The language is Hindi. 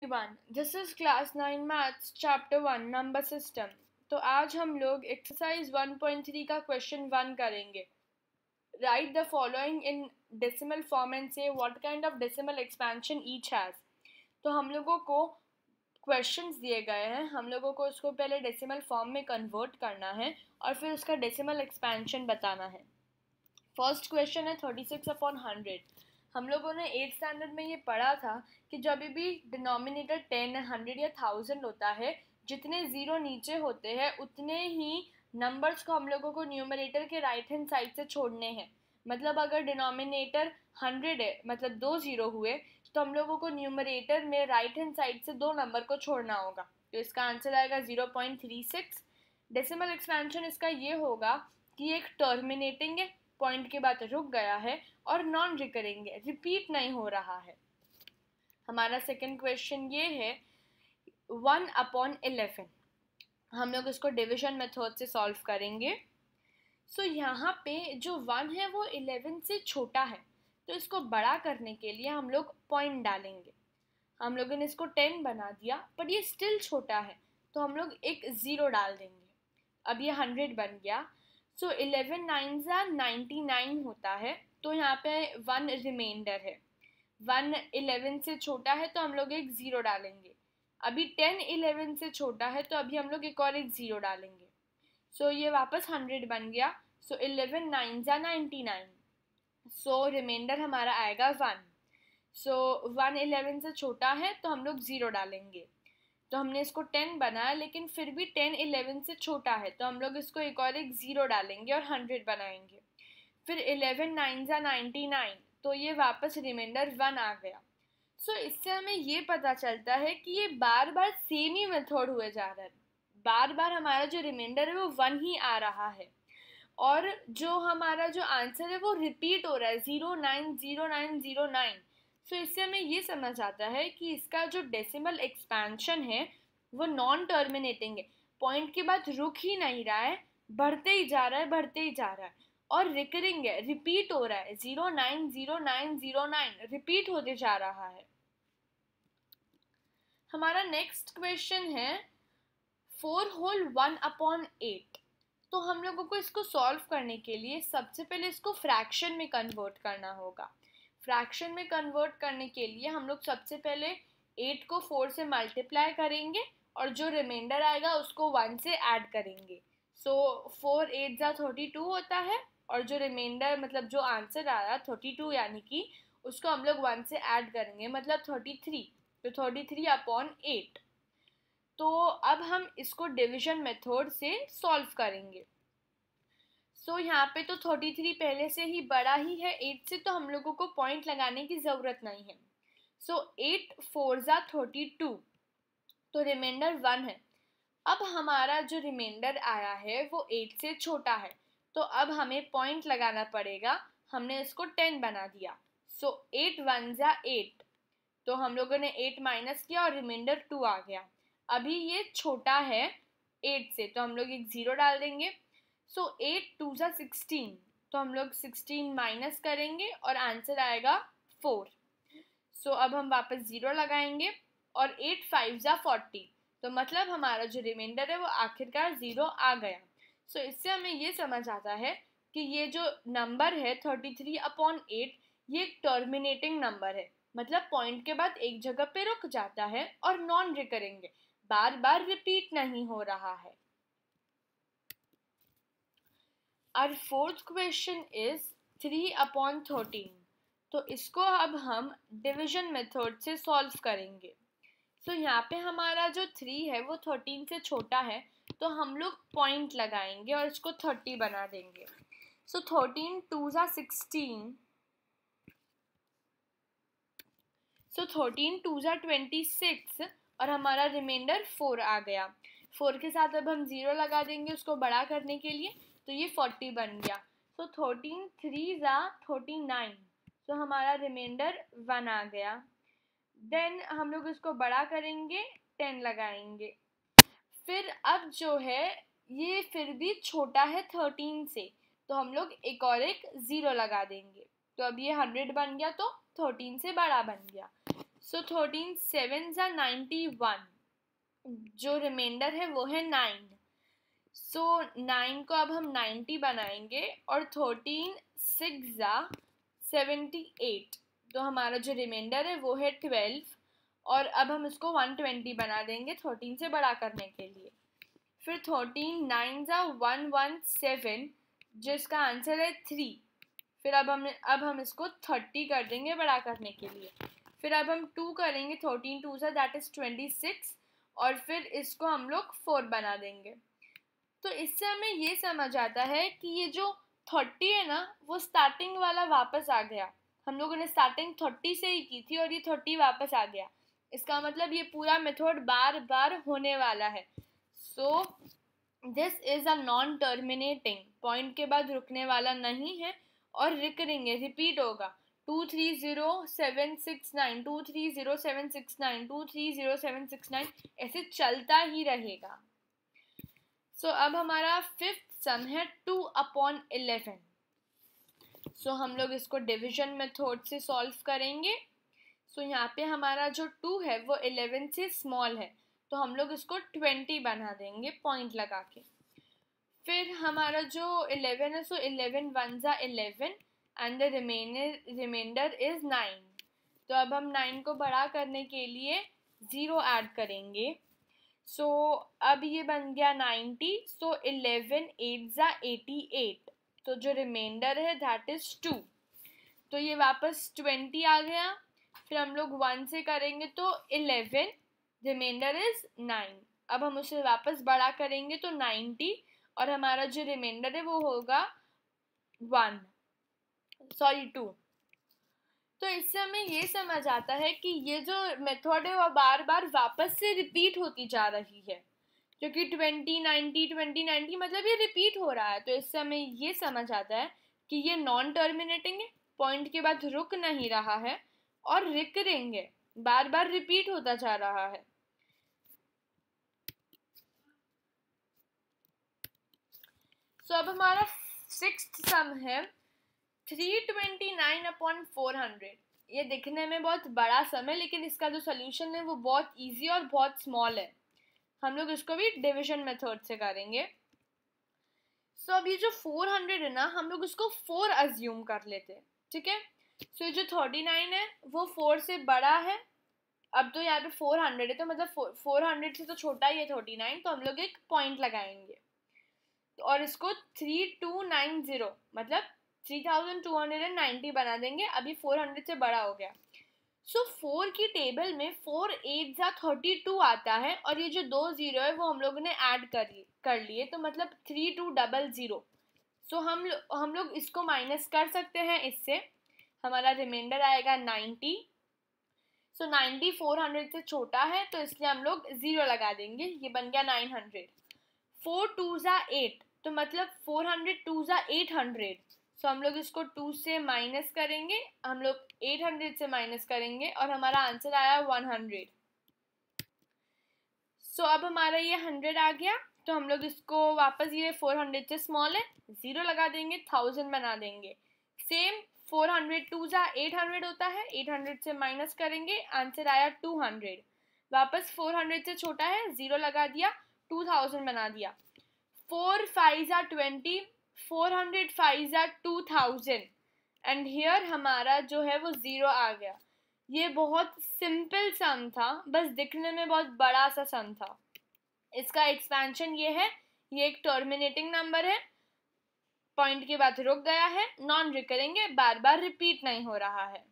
everyone, this is class 9 maths chapter 1 number system। तो आज हम लोग एक्सरसाइज 1.3 का क्वेश्चन 1 करेंगे। Write the following in decimal form and say what kind of decimal expansion each has. तो हम लोगों को क्वेश्चंस दिए गए हैं, हम लोगों को उसको पहले डेसिमल फॉर्म में कन्वर्ट करना है और फिर उसका डेसिमल एक्सपेंशन बताना है। फर्स्ट क्वेश्चन है 36/100। हम लोगों ने 8th स्टैंडर्ड में ये पढ़ा था कि जब भी डिनोमिनेटर 10, 100 या 1000 होता है, जितने ज़ीरो नीचे होते हैं उतने ही नंबर्स को हम लोगों को न्यूमरेटर के राइट हैंड साइड से छोड़ने हैं। मतलब अगर डिनोमिनेटर 100 है, मतलब 2 ज़ीरो हुए, तो हम लोगों को न्यूमरेटर में राइट हैंड साइड से 2 नंबर को छोड़ना होगा। तो इसका आंसर आएगा 0.36। डेसिमल एक्सपेंशन इसका ये होगा कि एक टर्मिनेटिंग है, पॉइंट के बाद रुक गया है, और नॉन रिकरिंग है, रिपीट नहीं हो रहा है। हमारा सेकंड क्वेश्चन ये है 1/11। हम लोग इसको डिवीजन मेथड से सॉल्व करेंगे। सो यहाँ पे जो 1 है वो 11 से छोटा है, तो इसको बड़ा करने के लिए हम लोग पॉइंट डालेंगे। हम लोगों ने इसको 10 बना दिया, पर ये स्टिल छोटा है, तो हम लोग एक ज़ीरो डाल देंगे। अब ये 100 बन गया। सो 11 9 99 होता है, तो यहाँ पे 1 रिमाइंडर है। 1 11 से छोटा है, तो हम लोग एक ज़ीरो डालेंगे। अभी 10 11 से छोटा है, तो अभी हम लोग एक और एक ज़ीरो डालेंगे। सो ये वापस 100 बन गया। सो 11 9 99। सो रिमाइंडर हमारा आएगा 1। सो 1 11 से छोटा है, तो हम लोग ज़ीरो डालेंगे। तो हमने इसको 10 बनाया, लेकिन फिर भी 10 11 से छोटा है, तो हम लोग इसको एक और एक ज़ीरो डालेंगे और 100 बनाएंगे। फिर 11 9 99, तो ये वापस रिमाइंडर 1 आ गया। सो इससे हमें ये पता चलता है कि ये बार बार सेम ही मेथड हुए जा रहा है। बार बार हमारा जो रिमाइंडर है वो 1 ही आ रहा है, और जो हमारा जो आंसर है वो रिपीट हो रहा है 090909। सो इससे हमें ये समझ आता है कि इसका जो डेसिमल एक्सपेंशन है वो नॉन टर्मिनेटिंग है, पॉइंट के बाद रुक ही नहीं रहा है, बढ़ते ही जा रहा है, बढ़ते ही जा रहा है, और रिकरिंग है, रिपीट हो रहा है 090909 रिपीट होते जा रहा है। हमारा नेक्स्ट क्वेश्चन है 4 होल 1/8। तो हम लोगों को इसको सॉल्व करने के लिए सबसे पहले इसको फ्रैक्शन में कन्वर्ट करना होगा। फ्रैक्शन में कन्वर्ट करने के लिए हम लोग सबसे पहले 8 को 4 से मल्टीप्लाई करेंगे और जो रिमाइंडर आएगा उसको 1 से ऐड करेंगे। सो 4 8 जा 32 होता है, और जो रिमाइंडर मतलब जो आंसर आया 32, यानी कि उसको हम लोग 1 से ऐड करेंगे, मतलब 33। तो 33/8। तो अब हम इसको डिवीजन मेथड से सॉल्व करेंगे। सो यहाँ पे तो 33 पहले से ही बड़ा ही है 8 से, तो हम लोगों को पॉइंट लगाने की ज़रूरत नहीं है। सो 8 4 जा 32, तो रिमाइंडर 1 है। अब हमारा जो रिमाइंडर आया है वो 8 से छोटा है, तो अब हमें पॉइंट लगाना पड़ेगा। हमने इसको 10 बना दिया। सो 8 1 जा 8, तो हम लोगों ने 8 माइनस किया और रिमाइंडर 2 आ गया। अभी ये छोटा है 8 से, तो हम लोग एक ज़ीरो डाल देंगे। सो 8 2 जा 16, तो हम लोग 16 माइनस करेंगे और आंसर आएगा 4। सो अब हम वापस ज़ीरो लगाएंगे, और 8 5 जा 40, तो मतलब हमारा जो रिमाइंडर है वो आखिरकार ज़ीरो आ गया। सो इससे हमें ये समझ आता है कि ये जो नंबर है 33/8, ये एक टर्मिनेटिंग नंबर है, मतलब पॉइंट के बाद एक जगह पे रुक जाता है और नॉन रिकरिंग है, बार बार रिपीट नहीं हो रहा है। Our fourth question is 3/13। तो इसको अब हम डिवीजन मेथड से सॉल्व करेंगे। तो यहाँ पे हमारा जो 3 है वो 13 से छोटा है, तो हम लोग पॉइंट लगाएंगे और इसको 30 बना देंगे। सो 13 2 जा 16, सो 13 2 जा 26, और हमारा रिमाइंडर 4 आ गया। 4 के साथ अब हम ज़ीरो लगा देंगे उसको बड़ा करने के लिए, तो ये 40 बन गया। सो 13 3 जा 39, तो हमारा रिमाइंडर 1 आ गया। देन हम लोग इसको बड़ा करेंगे, 10 लगाएंगे। फिर अब जो है ये फिर भी छोटा है 13 से, तो हम लोग एक और एक ज़ीरो लगा देंगे। तो अब ये 100 बन गया, तो 13 से बड़ा बन गया। सो 13 7 जा 91, जो रिमाइंडर है वो है 9। सो 9 को अब हम 90 बनाएंगे और 13 6 जा 78, तो हमारा जो रिमाइंडर है वो है 12, और अब हम इसको 120 बना देंगे 13 से बड़ा करने के लिए। फिर 13 9 जा 117, जिसका आंसर है 3। फिर अब हम इसको 30 कर देंगे बड़ा करने के लिए। फिर अब हम 2 करेंगे, 13 2 जा दैट इज 26, और फिर इसको हम लोग 4 बना देंगे। तो इससे हमें ये समझ आता है कि ये जो 30 है ना, वो स्टार्टिंग वाला वापस आ गया। हम लोगों ने स्टार्टिंग 30 से ही की थी और ये 30 वापस आ गया। इसका मतलब ये पूरा मेथड बार बार होने वाला है। So this is a non terminating, point के बाद रुकने वाला नहीं है और रिकरिंग है, रिपीट होगा। 230769 230769 230769 ऐसे चलता ही रहेगा। सो अब हमारा फिफ्थ सम है 2/11। सो हम लोग इसको डिविजन मेथड से सॉल्व करेंगे। सो यहाँ पे हमारा जो 2 है वो 11 से स्मॉल है, तो हम लोग इसको 20 बना देंगे पॉइंट लगा के। फिर हमारा जो 11 है, सो 11 1 जा 11 एंड द रिमाइंडर इज 9। तो अब हम 9 को बड़ा करने के लिए 0 ऐड करेंगे। सो अब ये बन गया 90। सो 11 8 जा 88, तो जो रिमाइंडर है दैट इज 2। तो ये वापस 20 आ गया। फिर हम लोग 1 से करेंगे तो 11, रिमाइंडर इज 9। अब हम उसे वापस बड़ा करेंगे तो 90, और हमारा जो रिमाइंडर है वो होगा 2। तो इससे हमें ये समझ आता है कि ये जो मेथड है वो बार बार वापस से रिपीट होती जा रही है, क्योंकि 20 90 20 90 मतलब ये रिपीट हो रहा है। तो इससे हमें ये समझ आता है कि ये नॉन टर्मिनेटिंग है, पॉइंट के बाद रुक नहीं रहा है, और रिकरिंग है, बार बार रिपीट होता जा रहा है। सो अब हमारा सिक्स्थ सम है 329/400। ये दिखने में बहुत बड़ा सम है, लेकिन इसका जो सोल्यूशन है वो बहुत इजी और बहुत स्मॉल है। हम लोग इसको भी डिवीजन मेथड से करेंगे। सो अब ये जो 400 है ना, हम लोग इसको 4 अज्यूम कर लेते हैं, ठीक है। सो ये जो 39 है वो 4 से बड़ा है। अब तो यहाँ पे 400 है, तो मतलब 400 से तो छोटा ही है 39, तो हम लोग एक पॉइंट लगाएंगे और इसको 3290 मतलब 3290 बना देंगे। अभी 400 से बड़ा हो गया। सो 4 की टेबल में 4 8 जा 32 आता है, और ये जो 2 0 है वो हम लोगों ने ऐड कर लिए, तो मतलब 3200। सो हम लोग इसको माइनस कर सकते हैं इससे, हमारा रिमाइंडर आएगा 90। सो 90 400 से छोटा है, तो इसलिए हम लोग 0 लगा देंगे, ये बन गया 900। 4 2 जा 8, तो मतलब 400 2 जा 800। सो हम लोग इसको 2 से माइनस करेंगे, हम लोग 800 से माइनस करेंगे, और हमारा आंसर आया 100। सो अब हमारा ये 100 आ गया, तो हम लोग इसको वापस, ये 400 से स्मॉल है, 0 लगा देंगे, 1000 बना देंगे। सेम 400 2 जा 800 होता है, 800 से माइनस करेंगे, आंसर आया 200। वापस 400 से छोटा है, 0 लगा दिया, 2000 बना दिया। 4 5 जा 20, 400 5 जा 2000, एंड हियर हमारा जो है वो 0 आ गया। ये बहुत सिंपल सम था, बस दिखने में बहुत बड़ा सा सम था। इसका एक्सपेंशन ये है, ये एक टर्मिनेटिंग नंबर है, पॉइंट के बाद रुक गया है, नॉन रिकरिंग है, बार बार रिपीट नहीं हो रहा है।